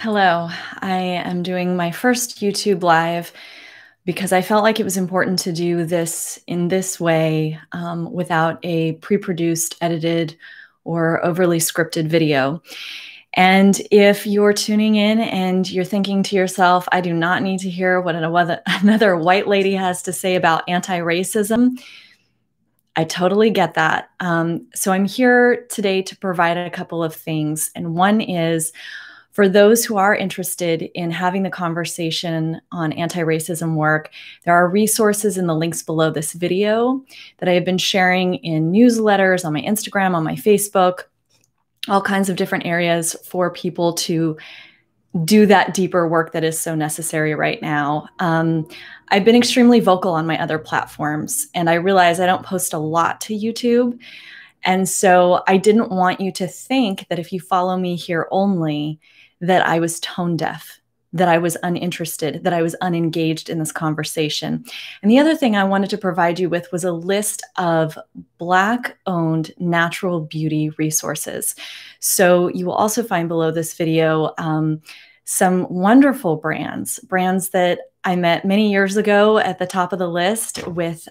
Hello, I am doing my first YouTube Live because I felt like it was important to do this in this way without a pre-produced, edited, or overly scripted video. And if you're tuning in and you're thinking to yourself, I do not need to hear what another white lady has to say about anti-racism, I totally get that. So I'm here today to provide a couple of things. And one is, for those who are interested in having the conversation on anti-racism work, there are resources in the links below this video that I have been sharing in newsletters, on my Instagram, on my Facebook, all kinds of different areas for people to do that deeper work that is so necessary right now. I've been extremely vocal on my other platforms, and I realize I don't post a lot to YouTube. And so I didn't want you to think that if you follow me here only, that I was tone deaf, that I was uninterested, that I was unengaged in this conversation. And the other thing I wanted to provide you with was a list of Black-owned natural beauty resources. So you will also find below this video some wonderful brands that I met many years ago at the top of the list with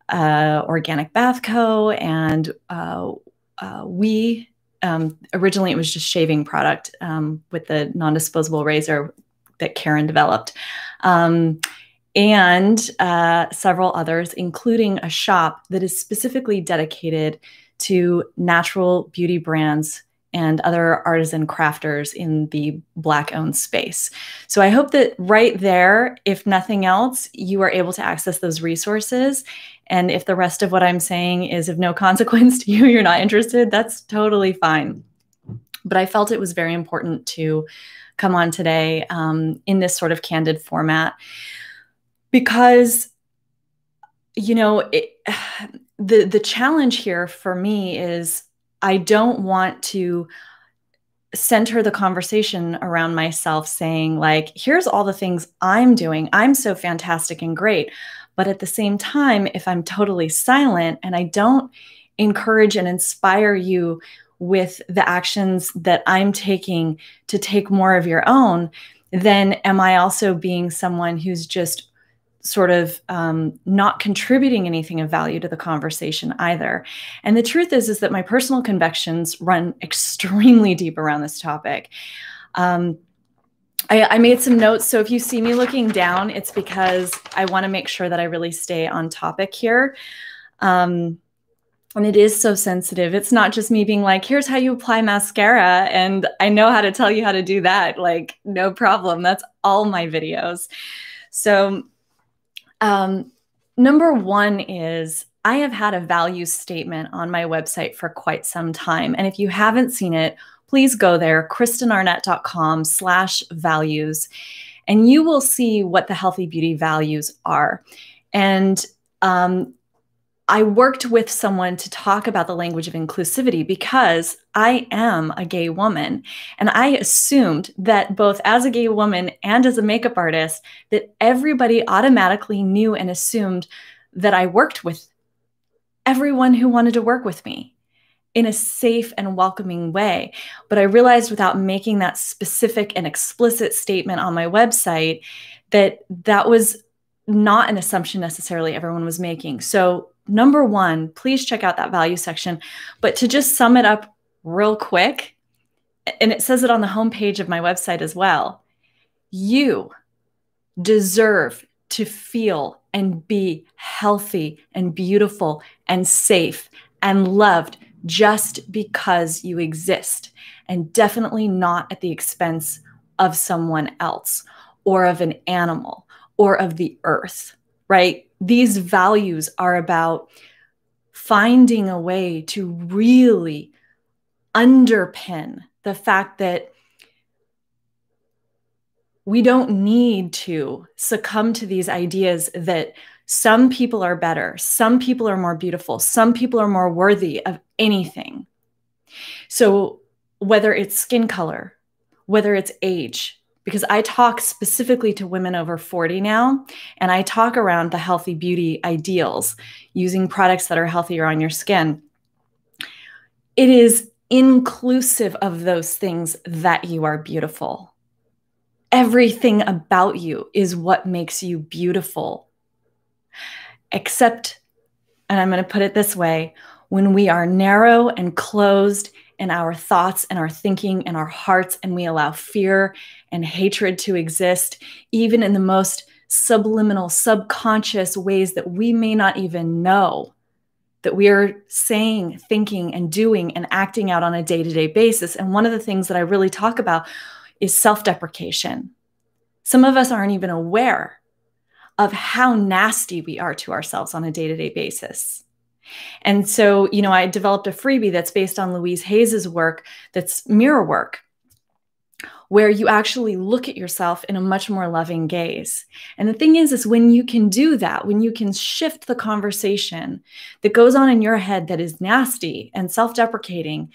Organic Bath Co. and originally it was just shaving product with the non-disposable razor that Karen developed, and several others, including a shop that is specifically dedicated to natural beauty brands and other artisan crafters in the Black-owned space. So I hope that right there, if nothing else, you are able to access those resources. And if the rest of what I'm saying is of no consequence to you, you're not interested, that's totally fine. But I felt it was very important to come on today in this sort of candid format because, you know, the challenge here for me is I don't want to center the conversation around myself saying, like, here's all the things I'm doing. I'm so fantastic and great. But at the same time, if I'm totally silent and I don't encourage and inspire you with the actions that I'm taking to take more of your own, then am I also being someone who's just sort of not contributing anything of value to the conversation either? And the truth is that my personal convictions run extremely deep around this topic. I made some notes, so if you see me looking down, it's because I want to make sure that I really stay on topic here. And it is so sensitive. It's not just me being like, here's how you apply mascara, and I know how to tell you how to do that. Like, no problem. That's all my videos. So number one is I have had a value statement on my website for quite some time. And if you haven't seen it, please go there, kristenarnett.com/values, and you will see what the healthy beauty values are. And I worked with someone to talk about the language of inclusivity because I am a gay woman. And I assumed that both as a gay woman and as a makeup artist, that everybody automatically knew and assumed that I worked with everyone who wanted to work with me in a safe and welcoming way. But I realized without making that specific and explicit statement on my website that that was not an assumption necessarily everyone was making. So number one, please check out that value section. But to just sum it up real quick, and it says it on the homepage of my website as well, you deserve to feel and be healthy and beautiful and safe and loved just because you exist, and definitely not at the expense of someone else or of an animal or of the earth, right? These values are about finding a way to really underpin the fact that we don't need to succumb to these ideas that some people are better, some people are more beautiful, some people are more worthy of anything. So whether it's skin color, whether it's age, because I talk specifically to women over 40 now, and I talk around the healthy beauty ideals using products that are healthier on your skin. It is inclusive of those things, that you are beautiful. Everything about you is what makes you beautiful. Except, and I'm going to put it this way, when we are narrow and closed in our thoughts and our thinking and our hearts, and we allow fear and hatred to exist, even in the most subliminal, subconscious ways that we may not even know, that we are saying, thinking, and doing and acting out on a day-to-day basis. And one of the things that I really talk about is self-deprecation. Some of us aren't even aware of how nasty we are to ourselves on a day-to-day basis. And so, I developed a freebie that's based on Louise Hayes's work, that's mirror work, where you actually look at yourself in a much more loving gaze. And the thing is when you can do that, when you can shift the conversation that goes on in your head that is nasty and self-deprecating,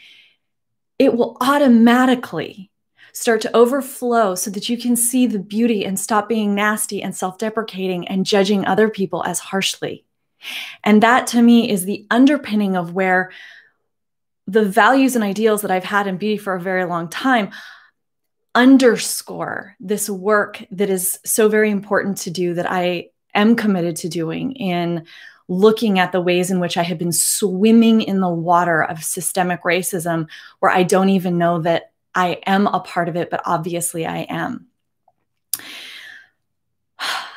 it will automatically start to overflow so that you can see the beauty and stop being nasty and self-deprecating and judging other people as harshly. And that, to me, is the underpinning of where the values and ideals that I've had in beauty for a very long time underscore this work that is so very important to do, that I am committed to doing, in looking at the ways in which I have been swimming in the water of systemic racism, where I don't even know that I am a part of it, but obviously I am.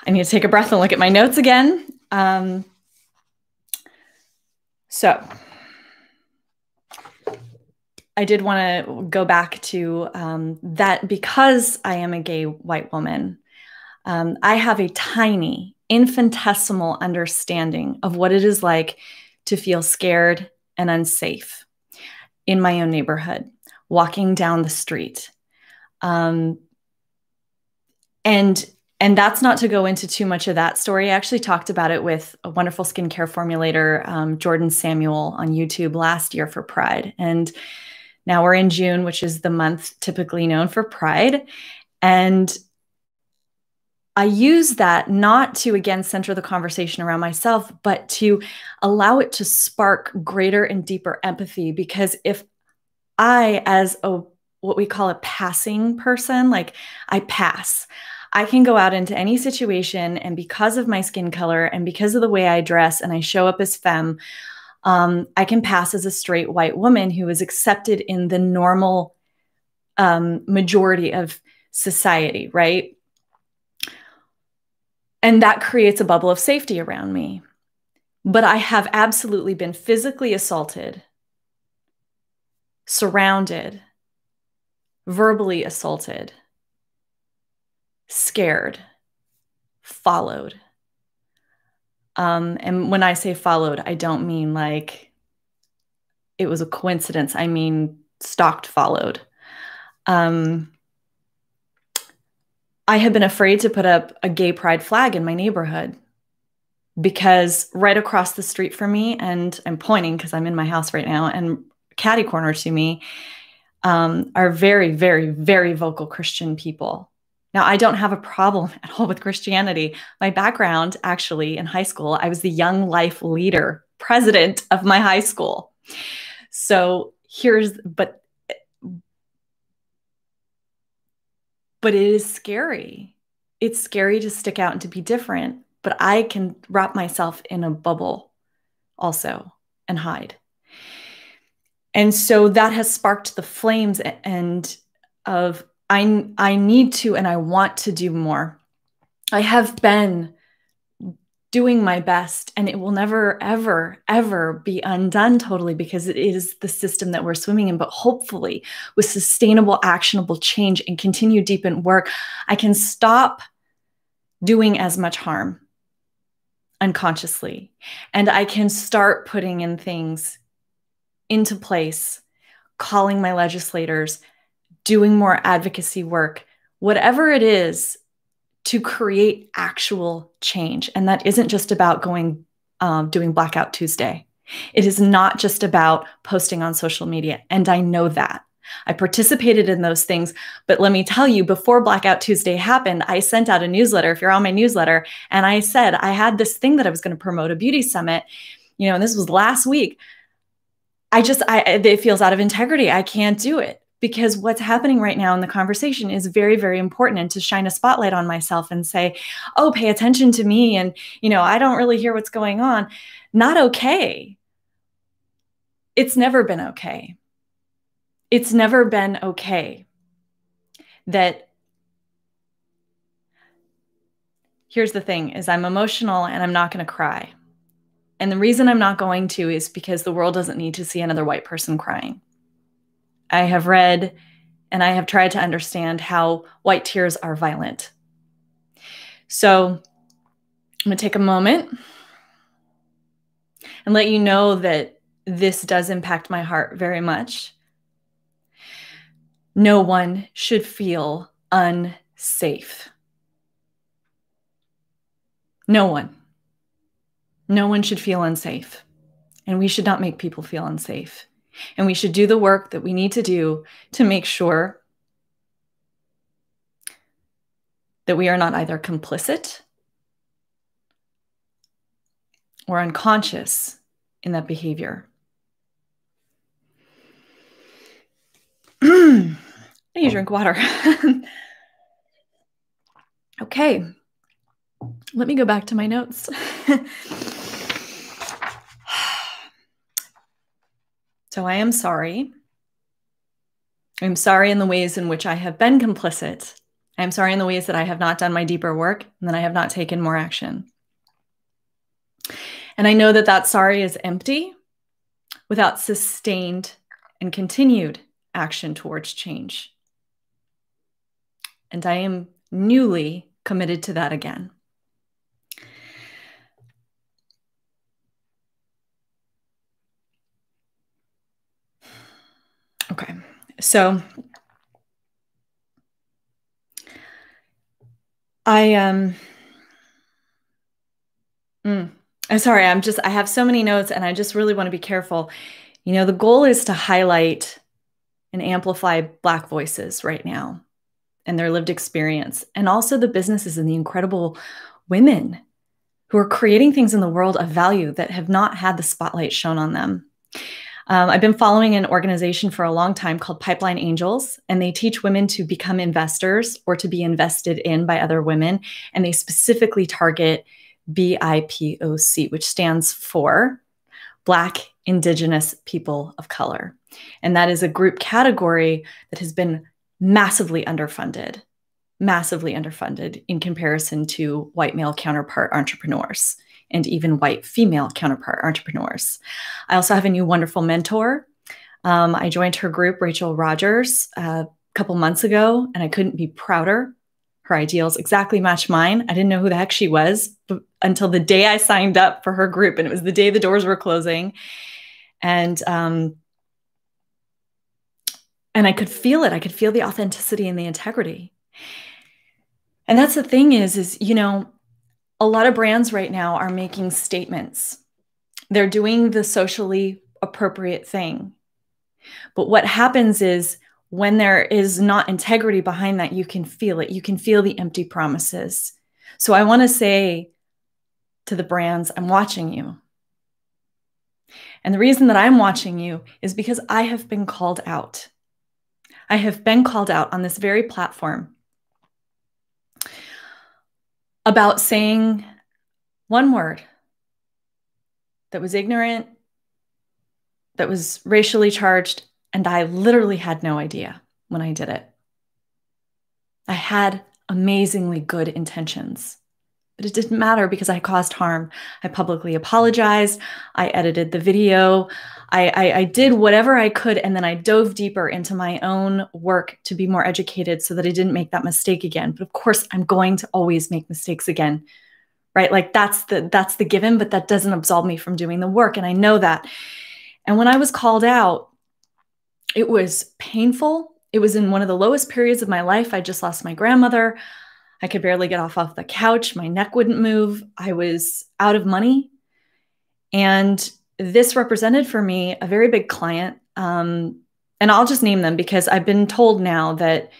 I need to take a breath and look at my notes again. So I did want to go back to that, because I am a gay white woman. I have a tiny, infinitesimal understanding of what it is like to feel scared and unsafe in my own neighborhood, walking down the street. And that's not to go into too much of that story. I actually talked about it with a wonderful skincare formulator, Jordan Samuel, on YouTube last year for Pride. And now we're in June, which is the month typically known for Pride. And I use that not to, again, center the conversation around myself, but to allow it to spark greater and deeper empathy. Because if I, as what we call a passing person, like I pass, I can go out into any situation, and because of my skin color and because of the way I dress and I show up as femme, I can pass as a straight white woman who is accepted in the normal majority of society, right? And that creates a bubble of safety around me. But I have absolutely been physically assaulted, surrounded, verbally assaulted, scared, followed. And when I say followed, I don't mean like it was a coincidence. I mean stalked, followed. I have been afraid to put up a gay pride flag in my neighborhood, because right across the street from me, and I'm pointing because I'm in my house right now, and catty corner to me are very, very, very vocal Christian people. Now, I don't have a problem at all with Christianity. My background, actually, in high school, I was the Young Life leader, president of my high school. So but it is scary. It's scary to stick out and to be different, but I can wrap myself in a bubble also and hide. And so that has sparked the flames of I need to, and I want to do more. I have been doing my best, and it will never, ever, ever be undone totally, because it is the system that we're swimming in. But hopefully with sustainable, actionable change and continued deepened work, I can stop doing as much harm unconsciously. And I can start putting in things into place, calling my legislators, doing more advocacy work, whatever it is, to create actual change. And that isn't just about doing Blackout Tuesday. It is not just about posting on social media. And I know that. I participated in those things. But let me tell you, before Blackout Tuesday happened, I sent out a newsletter, if you're on my newsletter, and I said I had this thing that I was going to promote, a beauty summit, and this was last week. it feels out of integrity. I can't do it because what's happening right now in the conversation is very, very important. And to shine a spotlight on myself and say, oh, pay attention to me. And, I don't really hear what's going on. Not okay. It's never been okay. It's never been okay that. Here's the thing is I'm emotional and I'm not going to cry. And the reason I'm not going to is because the world doesn't need to see another white person crying. I have read and I have tried to understand how white tears are violent. So I'm going to take a moment and let you know that this does impact my heart very much. No one should feel unsafe. No one. No one should feel unsafe. And we should not make people feel unsafe. And we should do the work that we need to do to make sure that we are not either complicit or unconscious in that behavior. I need to drink water. Okay. Let me go back to my notes. So I am sorry. I'm sorry in the ways in which I have been complicit. I'm sorry in the ways that I have not done my deeper work and that I have not taken more action. And I know that that sorry is empty without sustained and continued action towards change. And I am newly committed to that again. Okay, so I'm sorry, I have so many notes and I just really want to be careful. The goal is to highlight and amplify Black voices right now and their lived experience, and also the businesses and the incredible women who are creating things in the world of value that have not had the spotlight shown on them. I've been following an organization for a long time called Pipeline Angels, and they teach women to become investors or to be invested in by other women. And they specifically target BIPOC, which stands for Black, Indigenous, People of Color. And that is a group category that has been massively underfunded in comparison to white male counterpart entrepreneurs and even white female counterpart entrepreneurs. I also have a new wonderful mentor. I joined her group, Rachel Rogers, a couple months ago, and I couldn't be prouder. Her ideals exactly match mine. I didn't know who the heck she was until the day I signed up for her group, and it was the day the doors were closing. And I could feel it. I could feel the authenticity and the integrity. And that's the thing is, a lot of brands right now are making statements. They're doing the socially appropriate thing. But what happens is when there is not integrity behind that, you can feel it. You can feel the empty promises. So I want to say to the brands, I'm watching you. And the reason that I'm watching you is because I have been called out. I have been called out on this very platform about saying one word that was ignorant, that was racially charged, and I literally had no idea when I did it. I had amazingly good intentions, but it didn't matter because I caused harm. I publicly apologized. I edited the video. I did whatever I could, and then I dove deeper into my own work to be more educated so that I didn't make that mistake again. But of course, I'm going to always make mistakes again, right? Like that's the given, but that doesn't absolve me from doing the work, and I know that. And when I was called out, it was painful. It was in one of the lowest periods of my life. I just lost my grandmother. I could barely get off the couch. My neck wouldn't move. I was out of money. And this represented for me a very big client. And I'll just name them because I've been told now that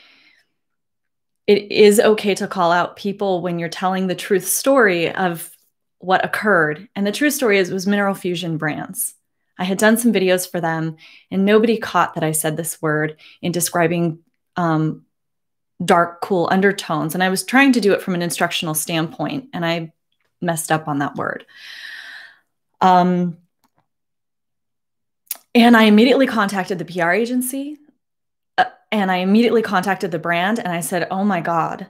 it is okay to call out people when you're telling the truth story of what occurred. And the true story is it was Mineral Fusion Brands. I had done some videos for them, and nobody caught that I said this word in describing dark, cool undertones. And I was trying to do it from an instructional standpoint, and I messed up on that word. And I immediately contacted the PR agency, and I immediately contacted the brand, and I said, oh my God,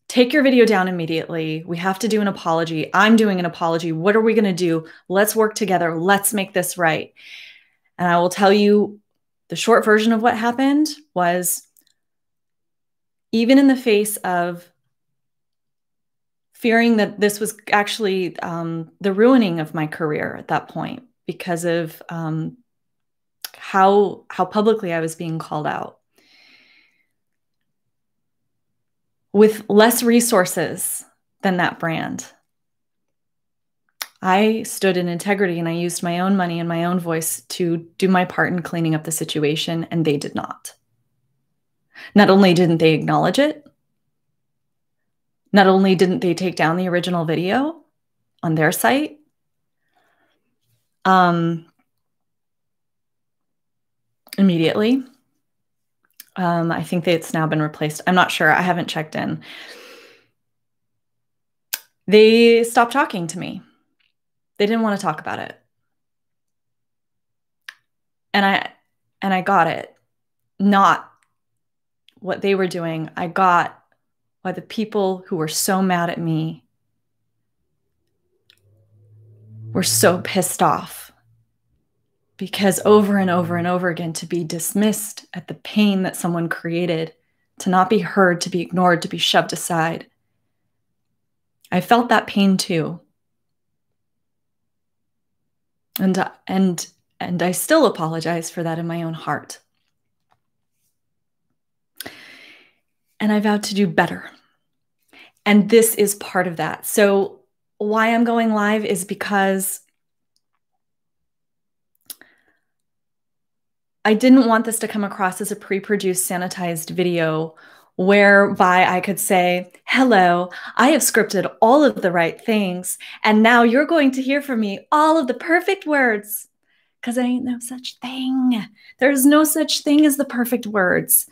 take your video down immediately. We have to do an apology. I'm doing an apology. What are we going to do? Let's work together. Let's make this right. And I will tell you, the short version of what happened was, even in the face of fearing that this was actually the ruining of my career at that point, because of how publicly I was being called out. With less resources than that brand, I stood in integrity, and I used my own money and my own voice to do my part in cleaning up the situation, and they did not. Not only didn't they acknowledge it, not only didn't they take down the original video on their site, immediately. I think that it's now been replaced. I'm not sure. I haven't checked in. They stopped talking to me. They didn't want to talk about it. And I got it. Not what they were doing. I got why the people who were so mad at me were so pissed off. Because over and over and over again, to be dismissed at the pain that someone created, to not be heard, to be ignored, to be shoved aside. I felt that pain too. And I still apologize for that in my own heart. And I vowed to do better. And this is part of that. So why I'm going live is because I didn't want this to come across as a pre-produced, sanitized video whereby I could say, hello, I have scripted all of the right things, and now you're going to hear from me all of the perfect words, because there ain't no such thing. There's no such thing as the perfect words.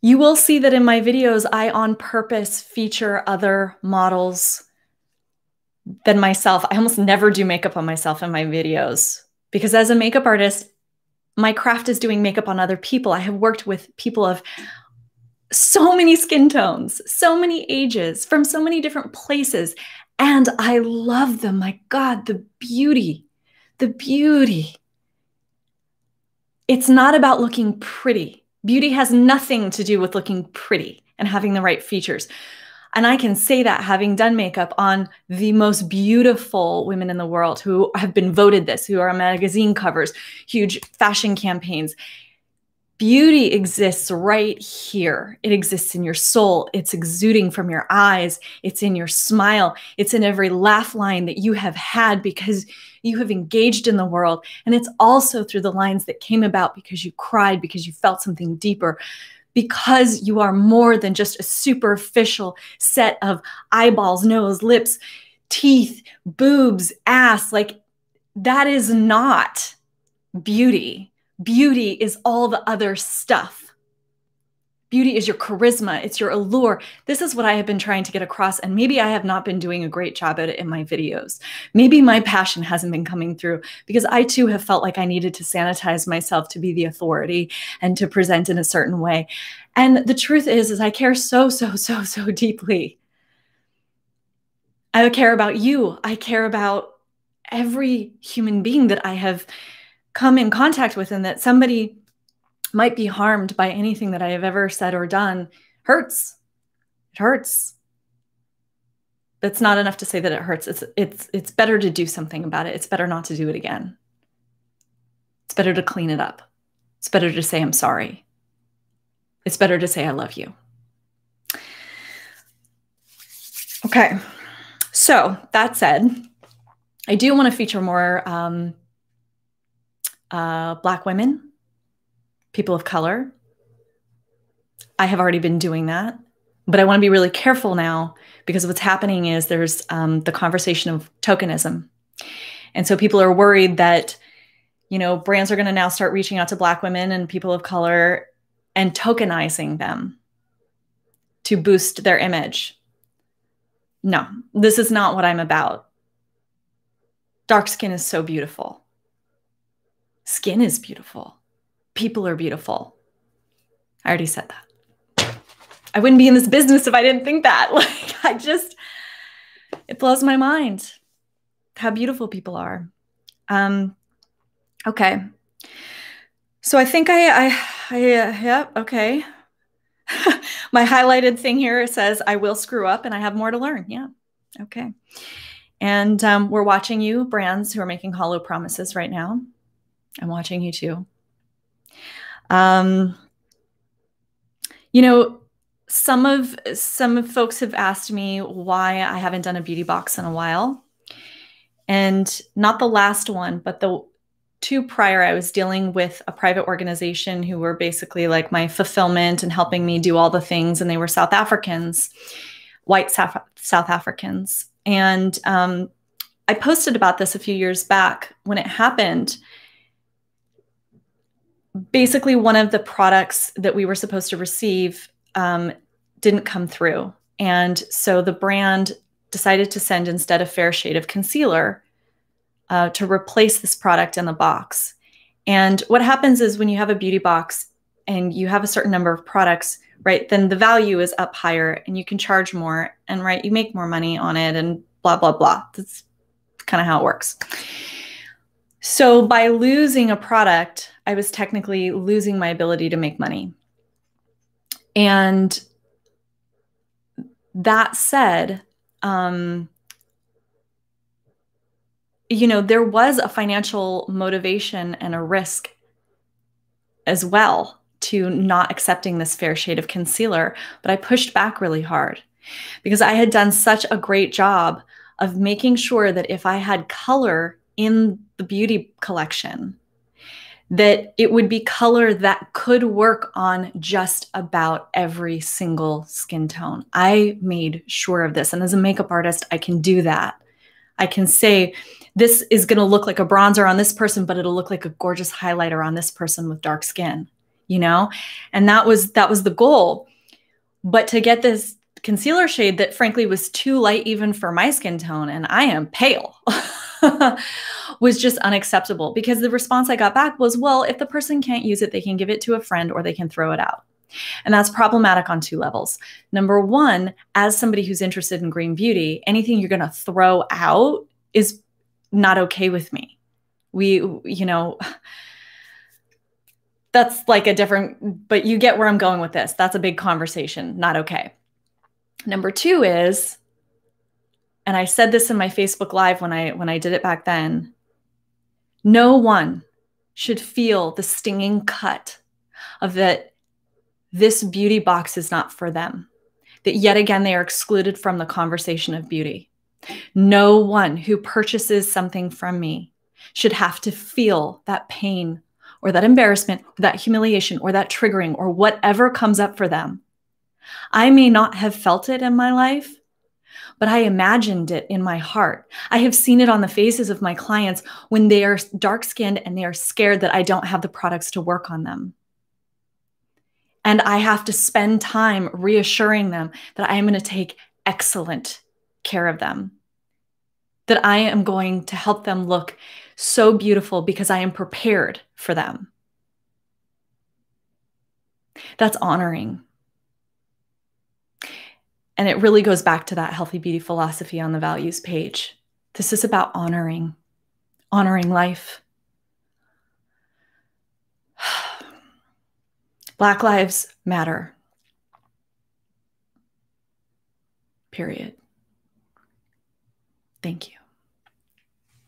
You will see that in my videos, I on purpose feature other models than myself. I almost never do makeup on myself in my videos, because as a makeup artist, my craft is doing makeup on other people. I have worked with people of so many skin tones, so many ages, from so many different places, and I love them. My God, the beauty, the beauty. It's not about looking pretty. Beauty has nothing to do with looking pretty and having the right features. And I can say that having done makeup on the most beautiful women in the world who have been voted this, who are on magazine covers, huge fashion campaigns. Beauty exists right here. It exists in your soul. It's exuding from your eyes. It's in your smile. It's in every laugh line that you have had because you have engaged in the world. And it's also through the lines that came about because you cried, because you felt something deeper, because you are more than just a superficial set of eyeballs, nose, lips, teeth, boobs, ass. Like, that is not beauty. Beauty is all the other stuff. Beauty is your charisma. It's your allure. This is what I have been trying to get across, and maybe I have not been doing a great job at it in my videos. Maybe my passion hasn't been coming through, because I too have felt like I needed to sanitize myself to be the authority and to present in a certain way. And the truth is I care so deeply. I care about you. I care about every human being that I have come in contact with, and that somebody might be harmed by anything that I have ever said or done hurts. It hurts. That's not enough to say that it hurts. It's better to do something about it. It's better not to do it again. It's better to clean it up. It's better to say I'm sorry. It's better to say I love you. Okay. So that said, I do want to feature more Black women, people of color. I have already been doing that. But I want to be really careful now because what's happening is there's the conversation of tokenism. And so people are worried that, you know, brands are going to now start reaching out to Black women and people of color and tokenizing them to boost their image. No, this is not what I'm about. Dark skin is so beautiful. Skin is beautiful. People are beautiful. I already said that. I wouldn't be in this business if I didn't think that. Like, it blows my mind how beautiful people are. Okay. So I think yeah, okay. My highlighted thing here says, I will screw up and I have more to learn. Yeah. Okay. And we're watching you, brands who are making hollow promises right now. I'm watching you too. You know, some folks have asked me why I haven't done a beauty box in a while. And not the last one, but the two prior, I was dealing with a private organization who were basically like my fulfillment and helping me do all the things. And they were South Africans, white South Africans. And I posted about this a few years back. When it happened, basically one of the products that we were supposed to receive didn't come through. And so the brand decided to send instead a fair shade of concealer to replace this product in the box. And what happens is when you have a beauty box and you have a certain number of products, right, then the value is up higher and you can charge more and, right, you make more money on it and blah, blah, blah. That's kind of how it works. So by losing a product, I was technically losing my ability to make money. And that said, you know, there was a financial motivation and a risk as well to not accepting this fair shade of concealer, but I pushed back really hard because I had done such a great job of making sure that if I had color in the beauty collection, that it would be color that could work on just about every single skin tone. I made sure of this. And as a makeup artist, I can do that. I can say, this is going to look like a bronzer on this person, but it'll look like a gorgeous highlighter on this person with dark skin, you know? And that was the goal. But to get this concealer shade that frankly was too light even for my skin tone, and I am pale, was just unacceptable because the response I got back was, well, if the person can't use it, they can give it to a friend or they can throw it out. And that's problematic on two levels. Number one, as somebody who's interested in green beauty, anything you're going to throw out is not okay with me. You know, that's like a different, but you get where I'm going with this. That's a big conversation, not okay. Number two is, and I said this in my Facebook Live when I did it back then, no one should feel the stinging cut of that this beauty box is not for them, that yet again they are excluded from the conversation of beauty. No one who purchases something from me should have to feel that pain or that embarrassment, or that humiliation, or that triggering, or whatever comes up for them. I may not have felt it in my life, but I imagined it in my heart. I have seen it on the faces of my clients when they are dark-skinned and they are scared that I don't have the products to work on them. And I have to spend time reassuring them that I am going to take excellent care of them, that I am going to help them look so beautiful because I am prepared for them. That's honoring. And it really goes back to that healthy beauty philosophy on the values page. This is about honoring life. Black lives matter. Period. Thank you.